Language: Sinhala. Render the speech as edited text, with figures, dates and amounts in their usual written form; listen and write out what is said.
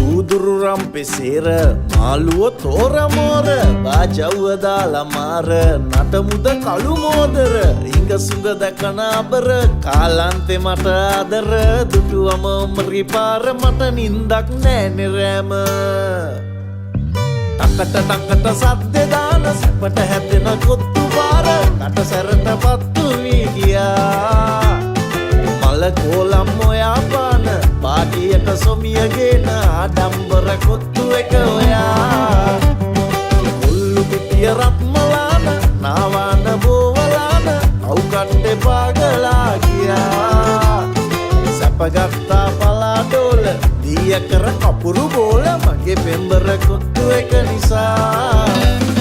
සූදුරු රම්පේ සේර මාළුව තෝර මෝර බාජව්ව දාලා මාර නට මුද කළු මෝදර ඉංග සුඟ දැකන අබර කාලන්තේ මට ආදර දුටුවම උමරි පාර මට නින්දක් නෑනේ රෑම ටකට සද්දේ දාන සැපට හැදෙන කොත්තු පාර කට සැරට පත්තු වී ගියා මල කෝලම් ඔයා පාන පාටියට සොමියගෙන ආඩම්බර කොත්තු එක ඔයා කොල්ලු පිටිය රත්මලාන නාවාන බෝවලාන අවුකට්ටේ පාගලා ගියා සැපගත්තා පලාඩෝල දිය කර කපුරු බෝල මගේ පෙම්බර කොත්තු එක නිසා